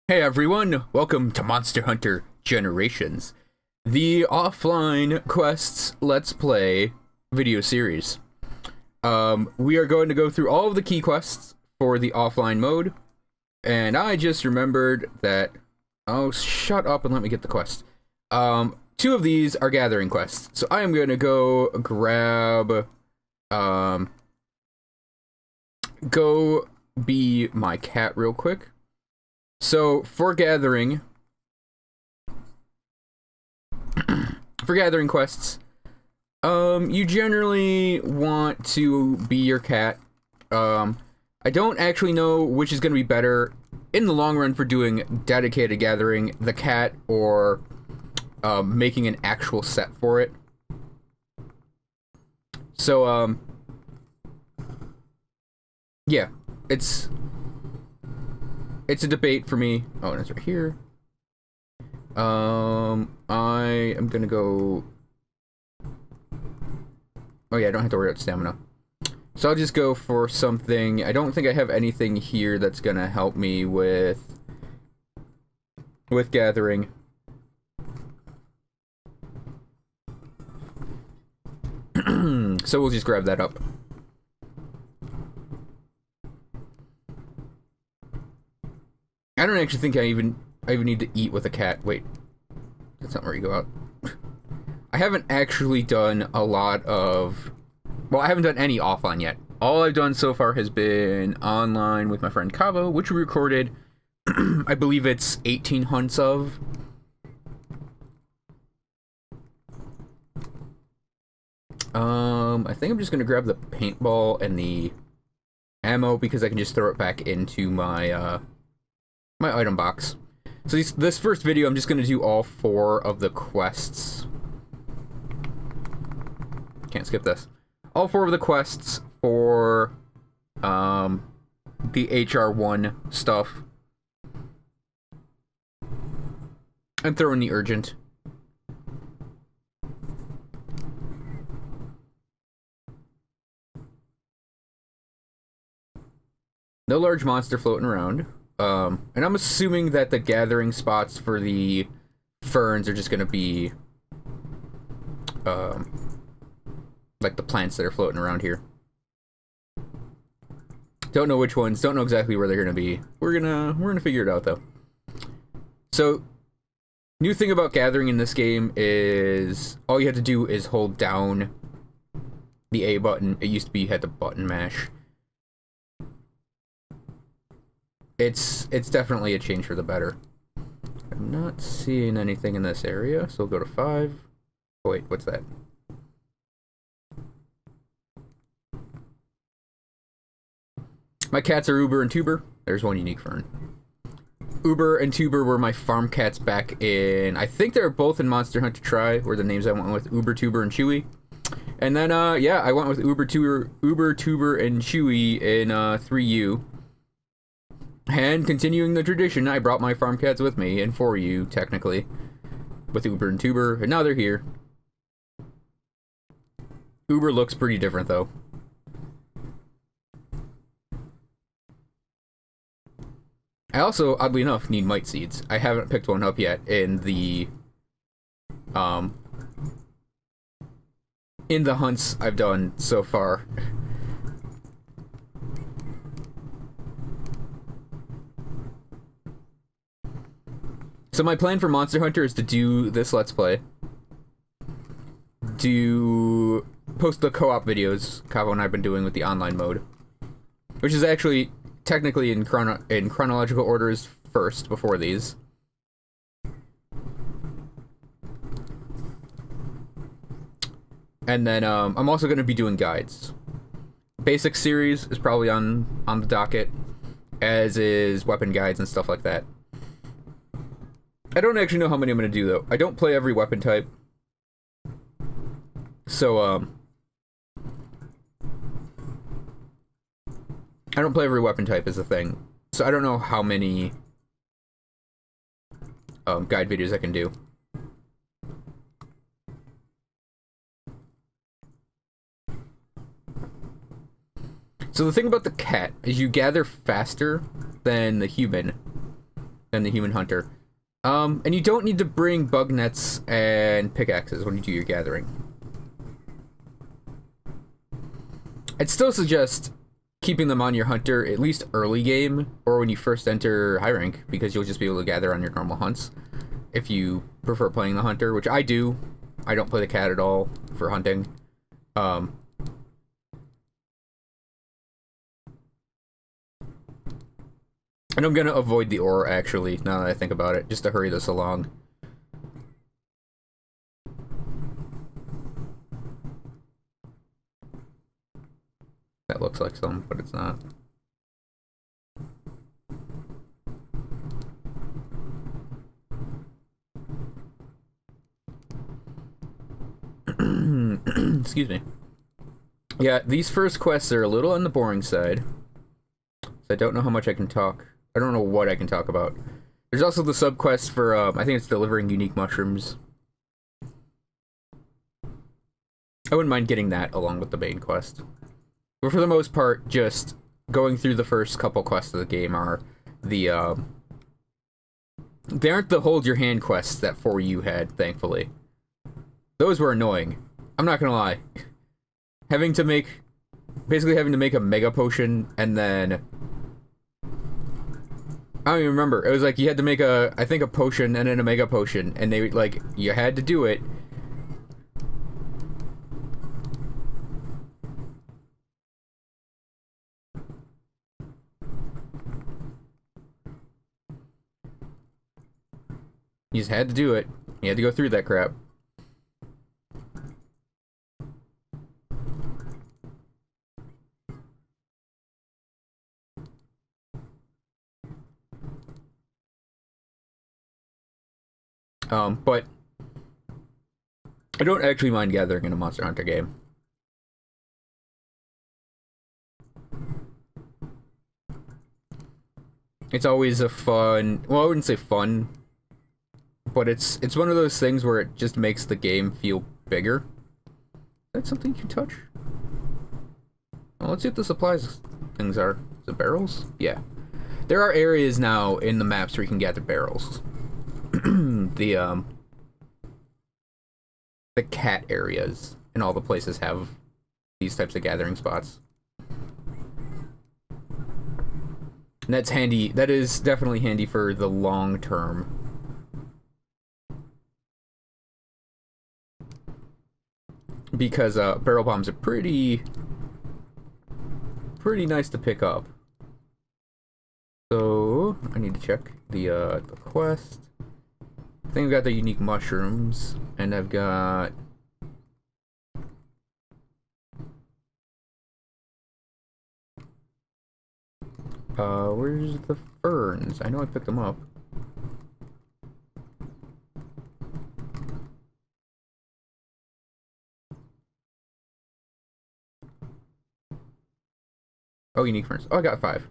Hey everyone, welcome to Monster Hunter Generations, the offline quests Let's Play video series. We are going to go through all of the key quests for the offline mode, and I just remembered that... Oh, shut up and let me get the quest. Two of these are gathering quests, so I am going to go grab... Go be my cat real quick. So, for gathering quests, you generally want to be your cat. I don't actually know which is going to be better in the long run for doing dedicated gathering, the cat, or making an actual set for it. So, yeah, it's a debate for me. Oh, and it's right here. I am gonna go... Oh yeah, I don't have to worry about stamina. So I'll just go for something... I don't think I have anything here that's gonna help me with gathering. So we'll just grab that up. I don't actually think I even need to eat with a cat. Wait, that's not where you go out. I haven't actually done a lot of... Well, I haven't done any offline yet. All I've done so far has been online with my friend Cavo, which we recorded, I believe it's 18 hunts of. I think I'm just gonna grab the paintball and the ammo because I can just throw it back into my, my item box. So this first video, I'm just going to do all 4 of the quests. Can't skip this. All 4 of the quests for the HR1 stuff. And throw in the urgent. No large monster floating around. And I'm assuming that the gathering spots for the ferns are just gonna be, like the plants that are floating around here. Don't know which ones, don't know exactly where they're gonna be. We're gonna figure it out though. So, new thing about gathering in this game is all you have to do is hold down the A button. It used to be you had to button mash. It's definitely a change for the better. I'm not seeing anything in this area, so we'll go to 5. Oh, wait, what's that? My cats are Uber and Tuber. There's one unique fern. Uber and Tuber were my farm cats back in... I think they were both in Monster Hunter Tri, were the names I went with. Uber, Tuber, and Chewy. And then, yeah, I went with Uber, Tuber, and Chewy in 3U. And continuing the tradition, I brought my farm cats with me, and for you, technically, with Uber and Tuber, and now they're here. Uber looks pretty different, though. I also, oddly enough, need mite seeds. I haven't picked one up yet in the hunts I've done so far. So my plan for Monster Hunter is to do this Let's Play. Post the co-op videos Cavo and I have been doing with the online mode. Which is actually technically in chronological order is first, before these. And then I'm also going to be doing guides. Basic series is probably on the docket, as is weapon guides and stuff like that. I don't actually know how many I'm going to do, though. I don't play every weapon type. So, I don't play every weapon type is the thing. So I don't know how many guide videos I can do. So the thing about the cat is you gather faster than the human. than the human hunter. And you don't need to bring bug nets and pickaxes when you do your gathering. I'd still suggest keeping them on your hunter at least early game or when you first enter high rank, because you'll just be able to gather on your normal hunts if you prefer playing the hunter, which I do. I don't play the cat at all for hunting. And I'm gonna avoid the ore, actually, now that I think about it, just to hurry this along. That looks like some, but it's not. Excuse me. Yeah, these first quests are a little on the boring side. So I don't know how much I can talk. I don't know what I can talk about. There's also the sub-quest for, I think it's delivering unique mushrooms. I wouldn't mind getting that along with the main quest. But for the most part, just going through the first couple quests of the game are the, they aren't the hold your hand quests that 4U had, thankfully. Those were annoying. I'm not gonna lie. Basically having to make a mega potion, and then I don't even remember. It was like you had to make I think a potion and then a mega potion, and they, like, you had to do it. You just had to do it. You had to go through that crap. But I don't actually mind gathering in a Monster Hunter game. It's always a fun, well, I wouldn't say fun, but it's one of those things where it just makes the game feel bigger. Is that something you can touch? Well, let's see what the supplies things are. The barrels? Yeah. There are areas now in the maps where you can gather barrels. The cat areas and all the places have these types of gathering spots. And that's handy. That is definitely handy for the long term. Because barrel bombs are pretty nice to pick up. So I need to check the quest. I think I've got the unique mushrooms, and I've got where's the ferns? I know I picked them up. Oh, unique ferns. Oh, I got 5.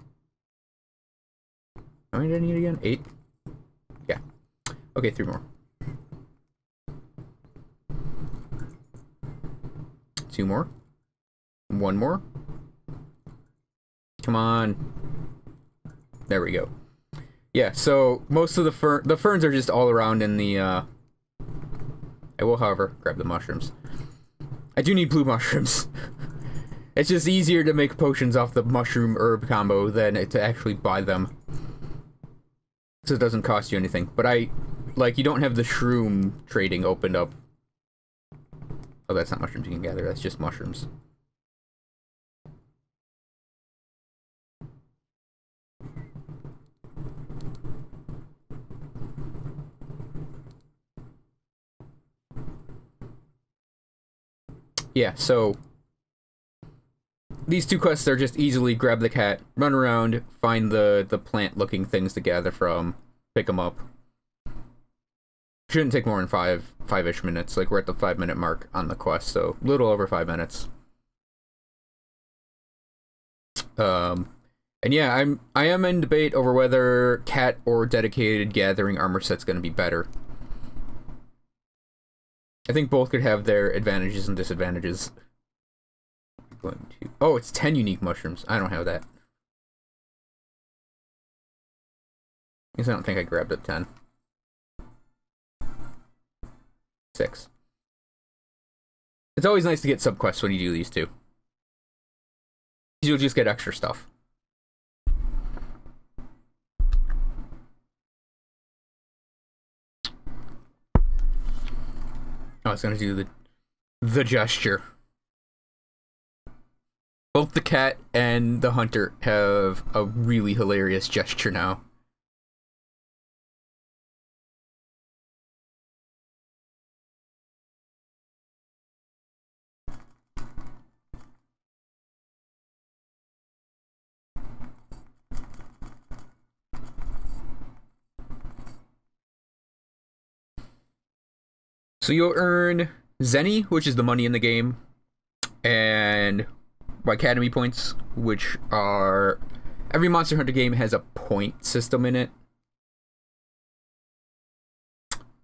How many did I need again? 8? Yeah. Okay, 3 more. 2 more. 1 more. Come on. There we go. Yeah, so most of the ferns are just all around in the, I will, however, grab the mushrooms. I do need blue mushrooms. It's just easier to make potions off the mushroom herb combo than to actually buy them. So it doesn't cost you anything. But you don't have the shroom trading opened up. Oh, that's not mushrooms you can gather, that's just mushrooms. Yeah, so these 2 quests are just easily grab the cat, run around, find the plant-looking things to gather from, pick them up. Shouldn't take more than 5-ish minutes. Like, we're at the 5-minute mark on the quest, so a little over 5 minutes. And yeah, I am in debate over whether cat or dedicated gathering armor set's gonna be better. I think both could have their advantages and disadvantages. Oh, it's 10 unique mushrooms. I don't have that. Because I don't think I grabbed a 10. 6. It's always nice to get subquests when you do these two. You'll just get extra stuff. Oh, it's gonna do the gesture. Both the cat and the hunter have a really hilarious gesture now. So you'll earn Zenny, which is the money in the game, and Academy points, which are... Every Monster Hunter game has a point system in it,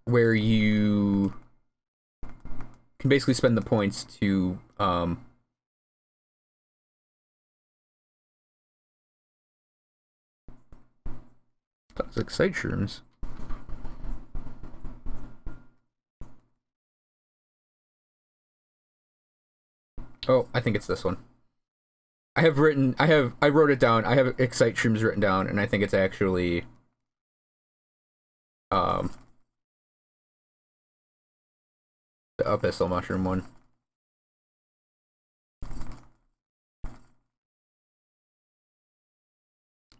where you can basically spend the points to... Toxic Sight Shrooms. Oh, I think it's this one. I wrote it down. I have Excite Shrooms written down, and I think it's actually the Abyssal Mushroom one.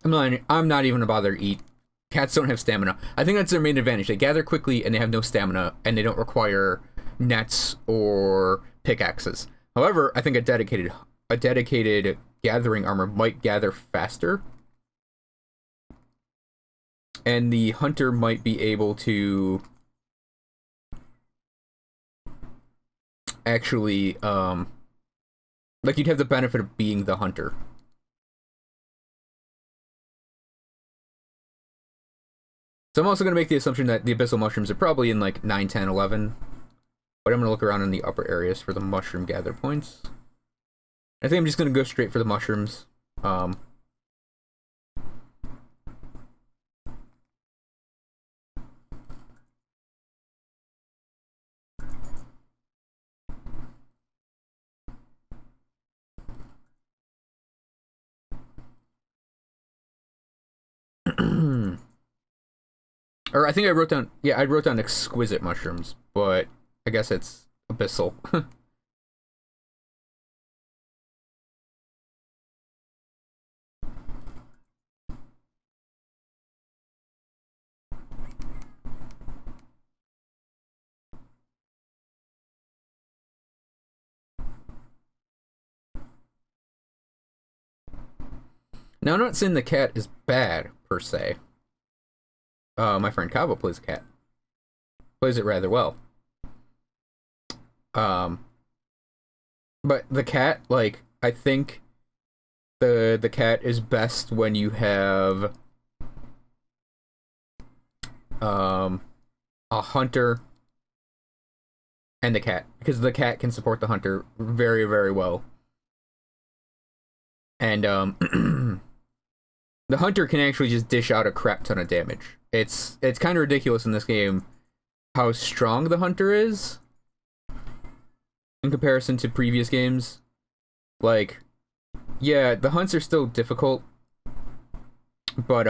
I'm not even gonna bother to eat. Cats don't have stamina. I think that's their main advantage. They gather quickly and they have no stamina, and they don't require nets or pickaxes. However, I think a dedicated gathering armor might gather faster. And the hunter might be able to actually like you'd have the benefit of being the hunter. So I'm also going to make the assumption that the Abyssal Mushrooms are probably in like 9, 10, 11. But I'm going to look around in the upper areas for the mushroom gather points. I think I'm just going to go straight for the mushrooms. Or I think I wrote down... Yeah, I wrote down exquisite mushrooms, but I guess it's abyssal. Now, I'm not saying the cat is bad, per se. My friend Kava plays a cat. Plays it rather well. But the cat, like, I think the cat is best when you have a hunter and the cat, because the cat can support the hunter very, very well. And the hunter can actually just dish out a crap ton of damage. It's kind of ridiculous in this game how strong the hunter is in comparison to previous games. Like, yeah, the hunts are still difficult, but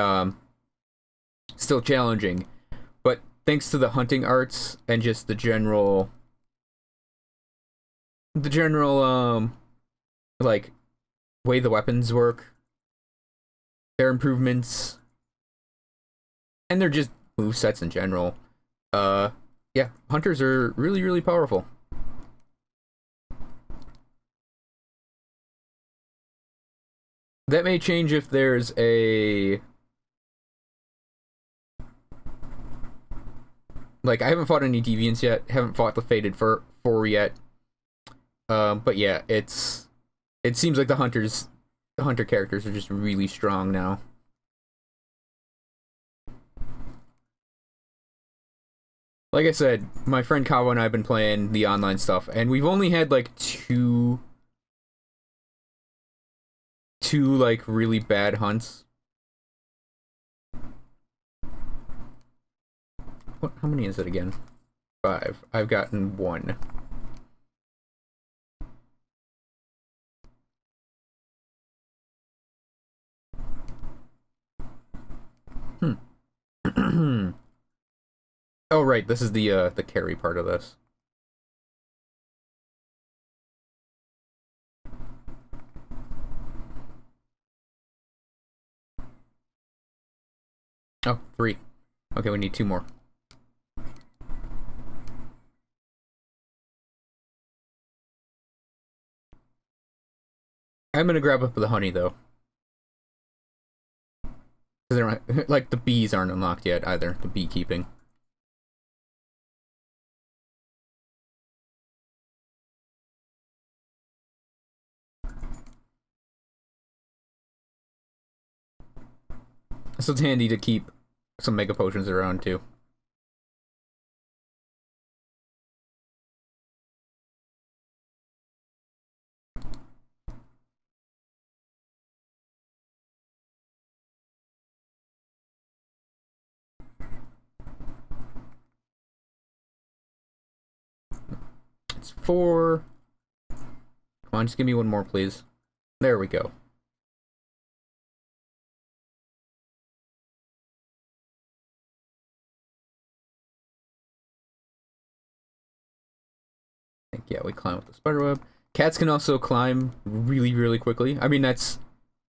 still challenging. But thanks to the hunting arts and just the general like way the weapons work, their improvements, and they're just movesets in general. Yeah, hunters are really, really powerful. That may change if there's a... Like, I haven't fought any deviants yet, haven't fought the Fated 4 yet. But yeah, it seems like the hunter characters are just really strong now. Like I said, my friend Kawa and I have been playing the online stuff, and we've only had like two like really bad hunts. What? How many is it again? 5. I've gotten 1. Oh right, this is the carry part of this. Oh, 3. Okay, we need 2 more. I'm gonna grab up the honey though. Because they're like the bees aren't unlocked yet either. The beekeeping. So it's handy to keep some mega potions around too. It's 4. Come on, just give me 1 more, please. There we go. Yeah, we climb with the spiderweb. Cats can also climb really, really quickly. I mean, that's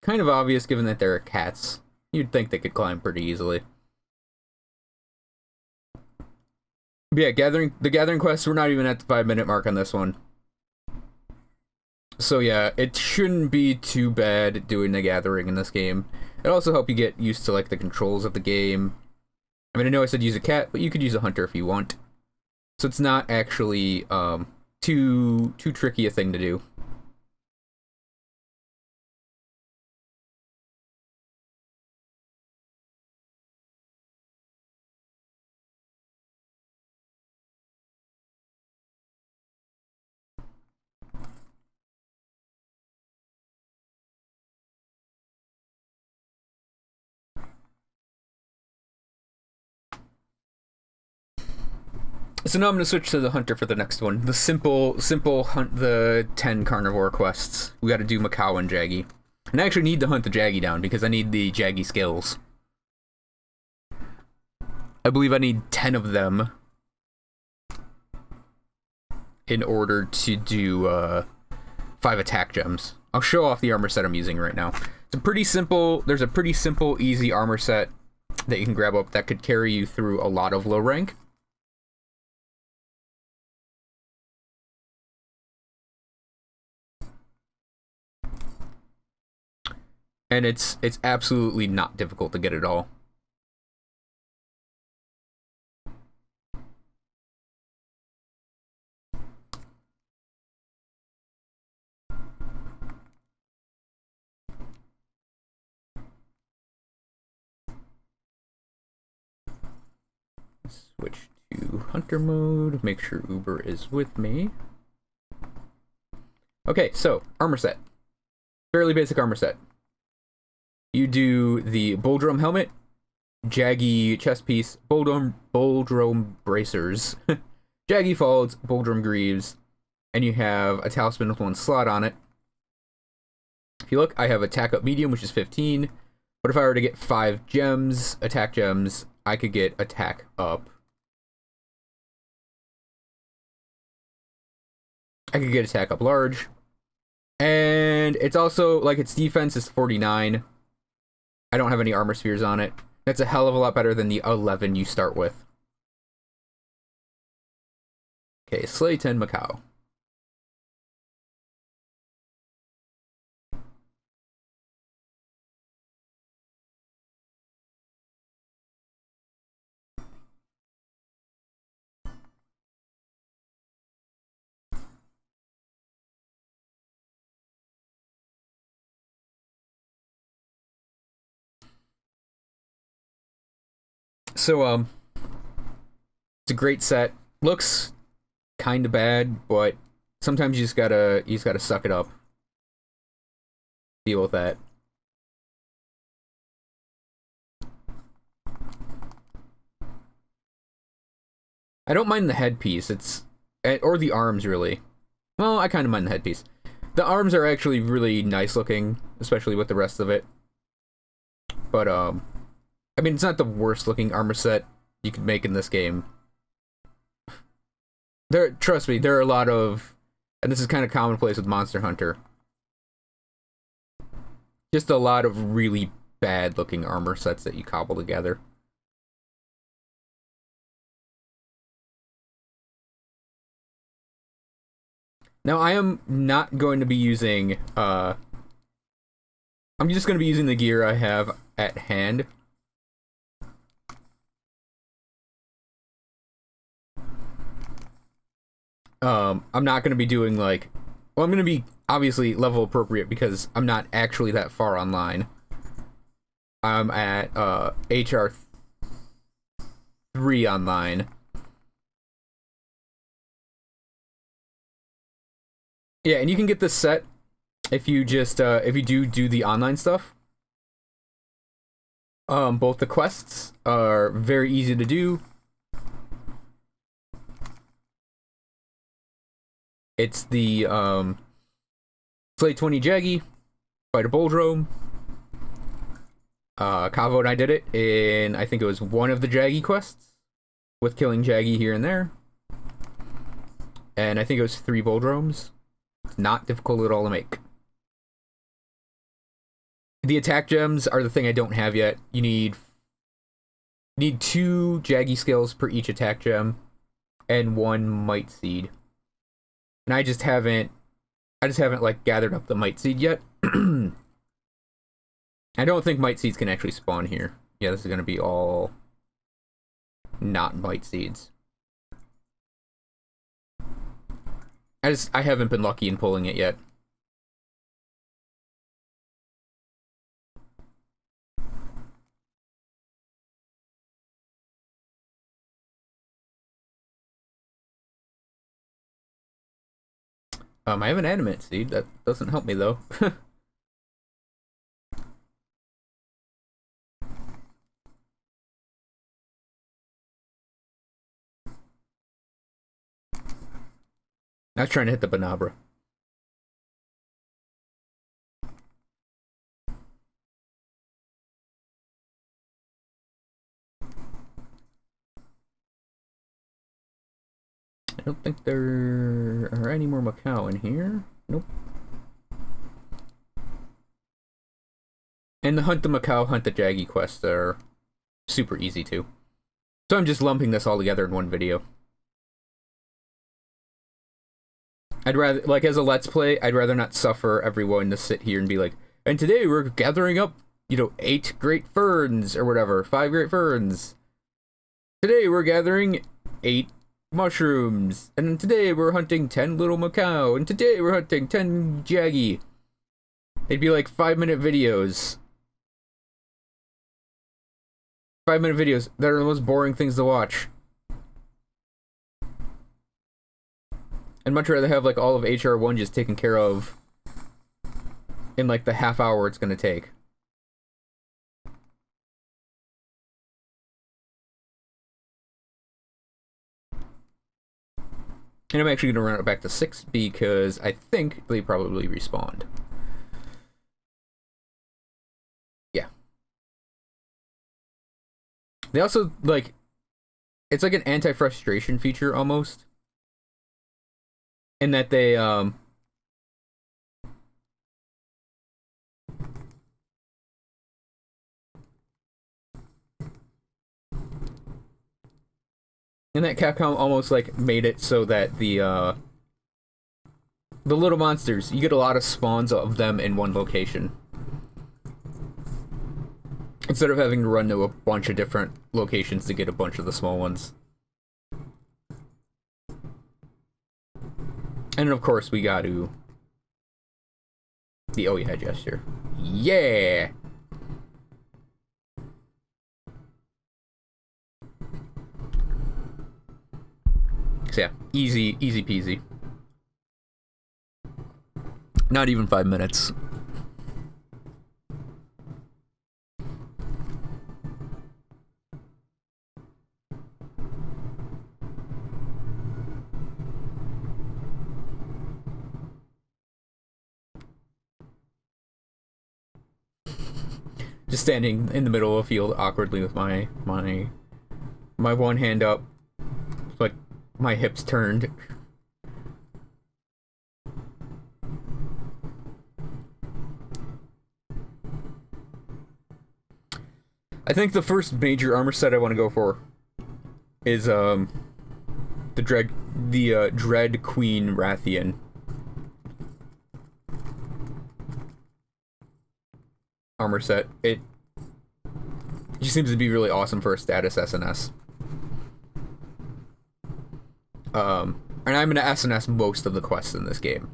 kind of obvious given that they're cats. You'd think they could climb pretty easily. But yeah, the gathering quests, we're not even at the 5-minute mark on this one. So yeah, it shouldn't be too bad doing the gathering in this game. It'll also help you get used to like the controls of the game. I mean, I know I said use a cat, but you could use a hunter if you want. So it's not actually too tricky a thing to do. So now I'm gonna switch to the hunter for the next one. The simple hunt the 10 carnivore quests. We gotta do Maccao and Jaggi. And I actually need to hunt the Jaggi down because I need the Jaggi skills. I believe I need 10 of them in order to do 5 attack gems. I'll show off the armor set I'm using right now. It's a pretty simple, there's a pretty simple, easy armor set that you can grab up that could carry you through a lot of low rank. And it's absolutely not difficult to get it all. Switch to hunter mode, make sure Uber is with me. Okay, so armor set. Fairly basic armor set. You do the Bulldrum helmet, Jaggi chest piece, Bulldrum bracers, Jaggi folds, Bulldrum greaves, and you have a talisman with 1 slot on it. If you look, I have attack up medium, which is 15. But if I were to get 5 gems, attack gems, I could get attack up. I could get attack up large. And it's also, like, its defense is 49. I don't have any armor spheres on it. That's a hell of a lot better than the 11 you start with. Okay, Slay 10 Maccao. So, it's a great set. Looks kind of bad, but sometimes you just gotta suck it up. Deal with that. I don't mind the headpiece. It's or the arms really. Well, I kind of mind the headpiece. The arms are actually really nice looking, especially with the rest of it. But I mean, it's not the worst looking armor set you could make in this game. Trust me, there are a lot of, and this is kind of commonplace with Monster Hunter. Just a lot of really bad looking armor sets that you cobble together. Now, I am not going to be using, I'm just going to be using the gear I have at hand. I'm not going to be doing, like, well, I'm going to be, obviously, level appropriate because I'm not actually that far online. I'm at, HR 3 online. Yeah, and you can get this set if you just if you do the online stuff. Both the quests are very easy to do. It's the Slay 20 Jaggi, fight a BullJaggi. Kavo and I did it in, I think it was one of the Jaggi quests, with killing Jaggi here and there. And I think it was 3 BullJaggi. It's not difficult at all to make. The attack gems are the thing I don't have yet. You need 2 Jaggi skills per each attack gem, and 1 might seed. And I just haven't like gathered up the might seed yet. I don't think might seeds can actually spawn here. Yeah, this is gonna be all not might seeds. I haven't been lucky in pulling it yet. I have an animate seed. That doesn't help me though. I was trying to hit the Banabra. I don't think there are any more Maccao in here. Nope. And the Hunt the Maccao, Hunt the Jaggi quests are super easy too. So I'm just lumping this all together in one video. I'd rather, like, as a Let's Play, I'd rather not suffer everyone to sit here and be like, and today we're gathering up, 8 great ferns, or whatever, 5 great ferns. Today we're gathering 8 mushrooms, and today we're hunting 10 little Maccao, and today we're hunting 10 Jaggi. They'd be like 5-minute videos. 5-minute videos that are the most boring things to watch. I'd much rather have like all of HR1 just taken care of in like the half hour it's gonna take. And I'm actually gonna run it back to 6 because I think they probably respawned. Yeah. They also, like, it's like an anti-frustration feature almost. In that they, in that Capcom almost, like, made it so that the little monsters, you get a lot of spawns of them in one location. Instead of having to run to a bunch of different locations to get a bunch of the small ones. And of course, we got to the oh yeah gesture. Yeah! So yeah, easy peasy. Not even 5 minutes. Just standing in the middle of a field awkwardly with my one hand up, like my hips turned. I think the first major armor set I want to go for is the Dread Queen Rathian. Armor set. It just seems to be really awesome for a status SNS. And I'm gonna SNS most of the quests in this game.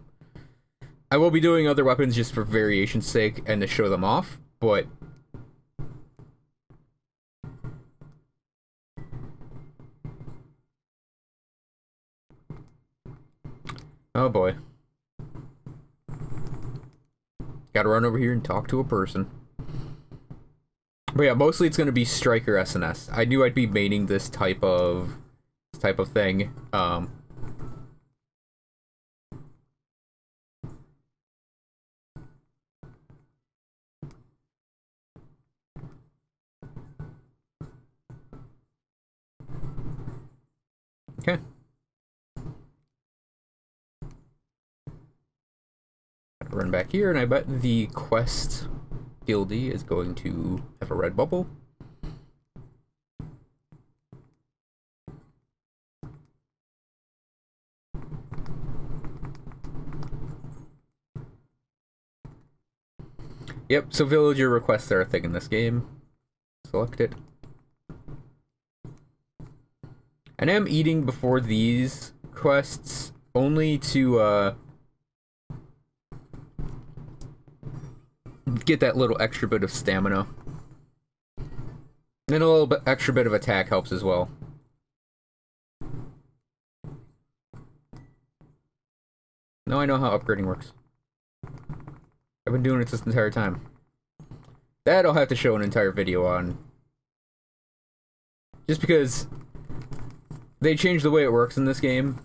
I will be doing other weapons just for variation's sake and to show them off, but oh boy. Gotta run over here and talk to a person. But yeah, mostly it's gonna be Striker SNS. I knew I'd be maining this type of thing. Okay. Run back here, and I bet the quest guildie is going to have a red bubble. Yep, so villager requests are a thing in this game. Select it. And I'm eating before these quests only to get that little extra bit of stamina. And a little bit extra bit of attack helps as well. Now I know how upgrading works. I've been doing it this entire time. That I'll have to show an entire video on. Just because they changed the way it works in this game.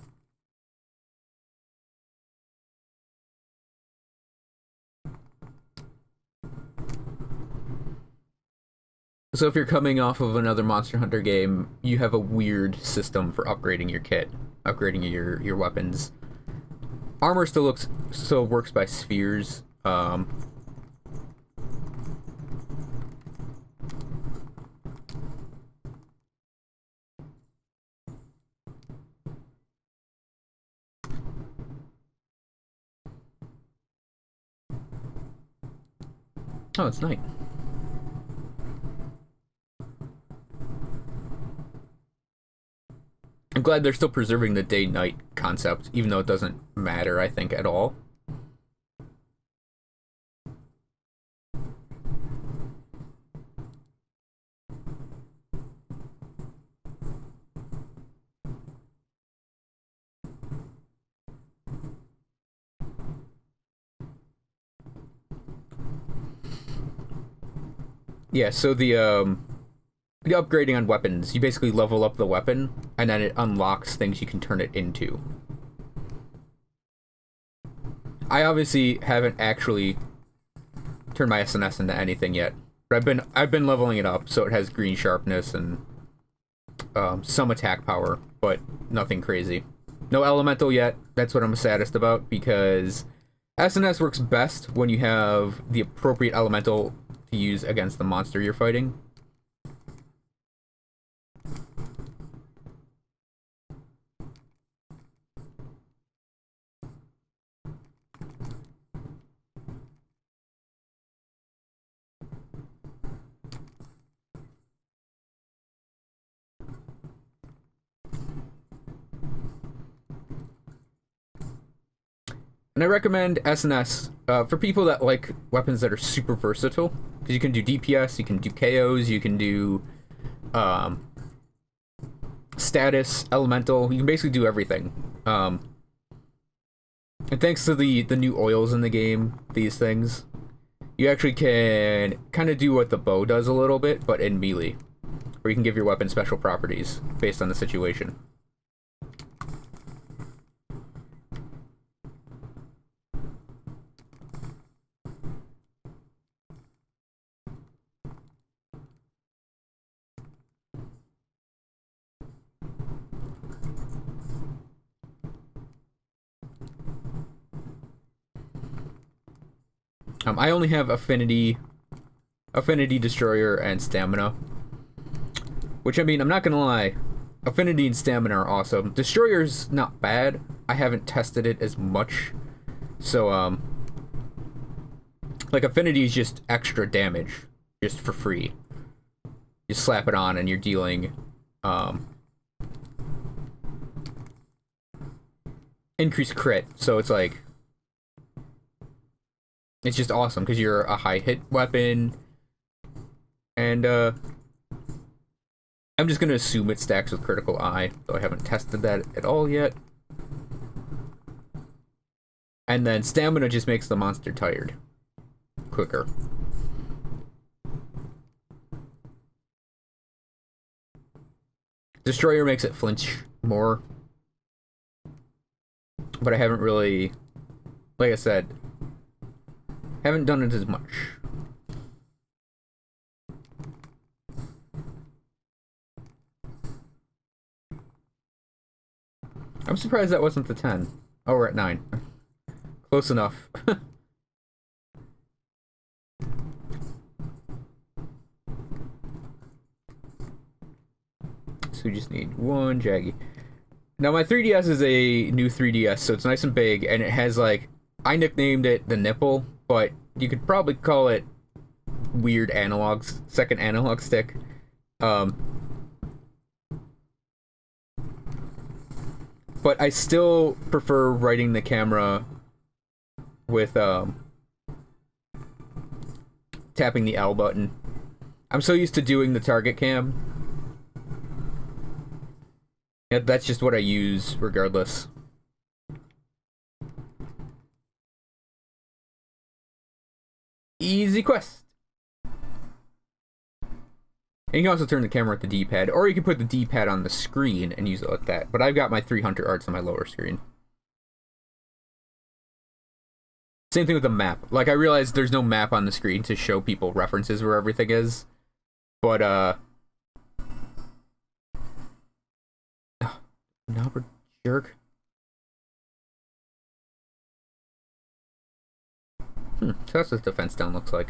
So if you're coming off of another Monster Hunter game, you have a weird system for upgrading your kit, upgrading your weapons. Armor still works by spheres. Oh, it's night. I'm glad they're still preserving the day-night concept, even though it doesn't matter, I think, at all. Yeah, so the upgrading on weapons, you basically level up the weapon, and then it unlocks things you can turn it into. I obviously haven't actually turned my SNS into anything yet, but I've been leveling it up, so it has green sharpness and some attack power, but nothing crazy. No elemental yet. That's what I'm saddest about, because SNS works best when you have the appropriate elemental to use against the monster you're fighting. And I recommend SNS for people that like weapons that are super versatile, because you can do DPS, you can do KOs, you can do status, elemental, you can basically do everything. And thanks to the new oils in the game, these things, you actually can kind of do what the bow does a little bit, but in melee, where you can give your weapon special properties based on the situation. I only have affinity destroyer and stamina. Which, I mean, I'm not gonna lie, affinity and stamina are awesome. Destroyer's not bad. I haven't tested it as much. So, like, affinity is just extra damage, just for free. You slap it on and you're dealing, increased crit. So it's like, it's just awesome because you're a high hit weapon. And, I'm just gonna assume it stacks with critical eye, though I haven't tested that at all yet. And then stamina just makes the monster tired quicker. Destroyer makes it flinch more. But I haven't really, like I said, haven't done it as much. I'm surprised that wasn't the 10. Oh, we're at 9. Close enough. So we just need one Jaggi. Now my 3DS is a new 3DS, so it's nice and big, and it has, like, I nicknamed it the nipple, but you could probably call it weird analogs, second analog stick. But I still prefer writing the camera with tapping the L button. I'm so used to doing the target cam. Yeah, that's just what I use regardless. Easy quest. And you can also turn the camera at the D-pad, or you can put the D-pad on the screen and use it like that. But I've got my 3 hunter arts on my lower screen. Same thing with the map. Like, I realize there's no map on the screen to show people references where everything is. But, Knobber jerk. So that's what defense down looks like.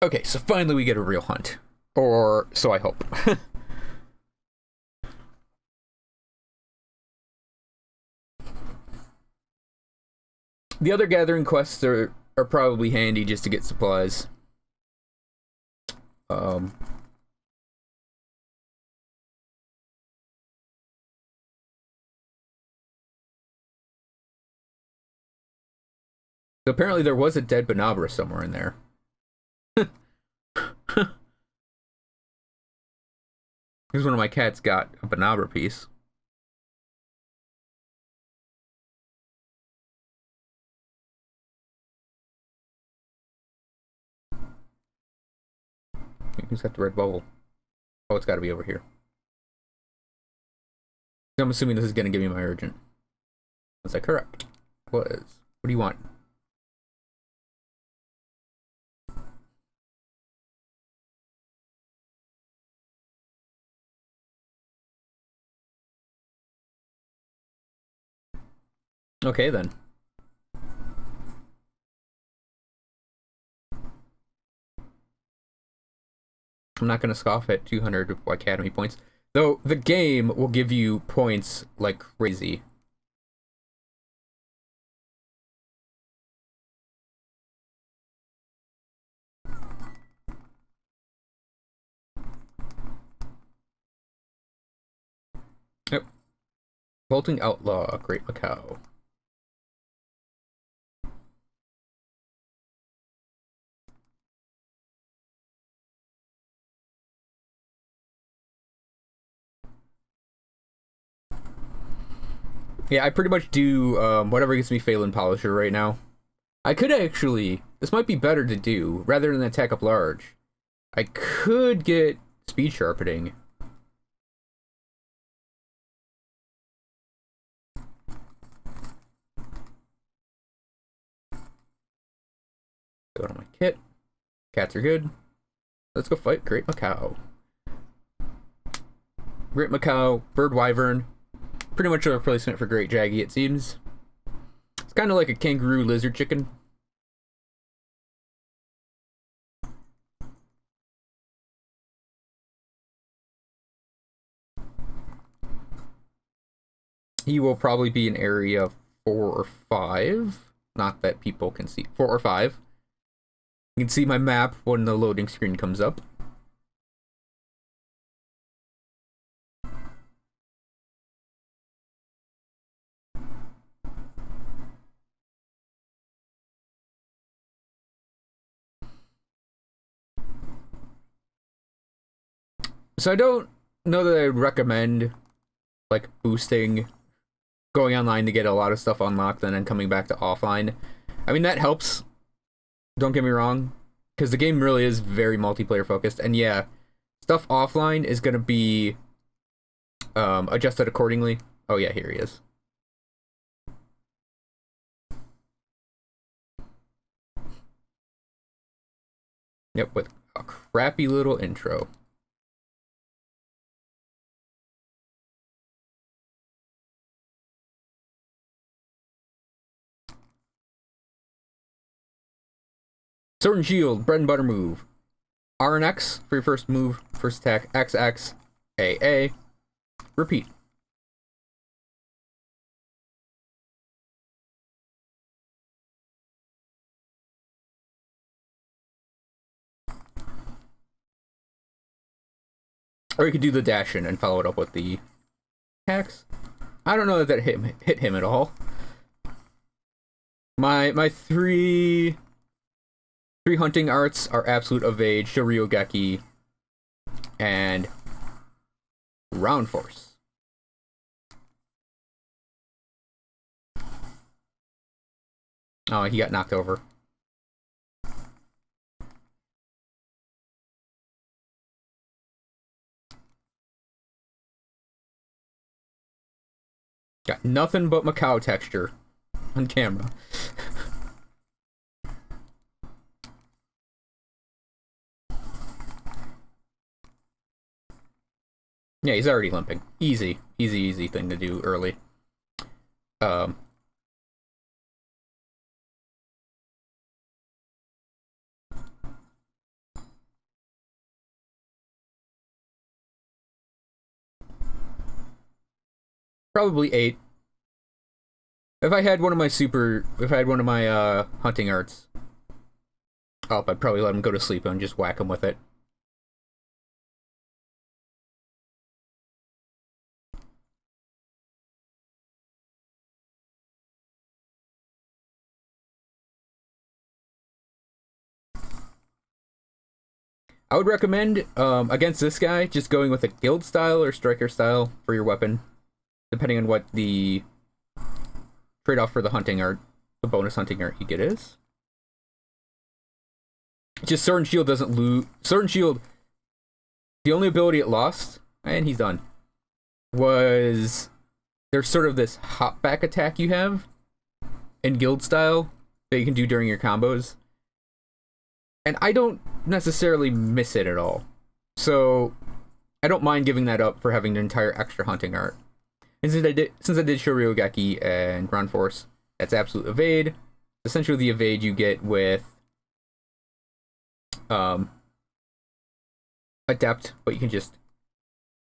Okay, so finally we get a real hunt. Or so I hope. The other gathering quests are probably handy just to get supplies. So apparently there was a dead Banabra somewhere in there. Here's one of my cats got a Banabra piece. Who's got the red bubble? Oh, it's got to be over here. I'm assuming this is going to give me my urgent. Was that correct? What do you want? Okay, then. I'm not going to scoff at 200 Academy points. Though, the game will give you points like crazy. Yep. Bolting Outlaw, Great Maccao. Yeah, I pretty much do whatever gets me Phelan Polisher right now. I could actually... This might be better to do, rather than attack up large. I could get Speed Sharpening. Go to my kit. Cats are good. Let's go fight Great Maccao. Great Maccao, Bird Wyvern. Pretty much a replacement for Great Jaggi, it seems. It's kind of like a kangaroo lizard chicken. He will probably be in area 4 or 5. Not that people can see. 4 or 5. You can see my map when the loading screen comes up. So I don't know that I would recommend like boosting, going online to get a lot of stuff unlocked and then coming back to offline. I mean, that helps, don't get me wrong, because the game really is very multiplayer focused, and yeah, stuff offline is going to be adjusted accordingly. Oh yeah, here he is. Yep, with a crappy little intro. Sword and Shield, bread and butter move. R and X for your first move, first attack, X, X, A, A. Repeat. Or you could do the dash in and follow it up with the attacks. I don't know if that hit him at all. My three hunting arts are Absolute Evade, Shoryugeki, and Round Force. Oh, he got knocked over. Got nothing but Maccao texture on camera. Yeah, he's already limping. Easy thing to do early. Probably 8. If I had one of my hunting arts up, I'd probably let him go to sleep and just whack him with it. I would recommend, against this guy, just going with a guild style or striker style for your weapon, depending on what the trade-off for the hunting art, the bonus hunting art you get is. Just Sword and Shield doesn't lose. Sword and Shield, the only ability it lost, and he's done, was there's sort of this hop back attack you have in guild style that you can do during your combos. And I don't necessarily miss it at all. So I don't mind giving that up for having an entire extra hunting art. And since I did Shoryugeki and Ground Force, that's Absolute Evade. Essentially the evade you get with Adept, but you can just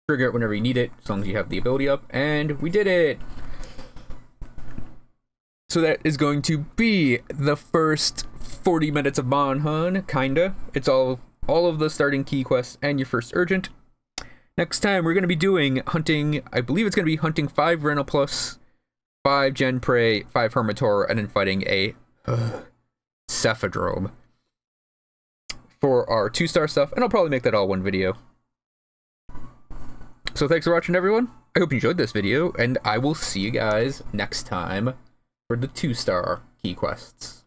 trigger it whenever you need it, as long as you have the ability up. And we did it! So that is going to be the first 40 minutes of Monhun, kinda. It's all of the starting key quests and your first urgent. Next time we're going to be doing hunting, I believe it's going to be hunting 5 Renal Plus, 5 Gen Prey, 5 Hermitor, and then fighting a Cephadrome for our 2-star stuff, and I'll probably make that all one video. So thanks for watching, everyone. I hope you enjoyed this video, and I will see you guys next time for the 2-star key quests.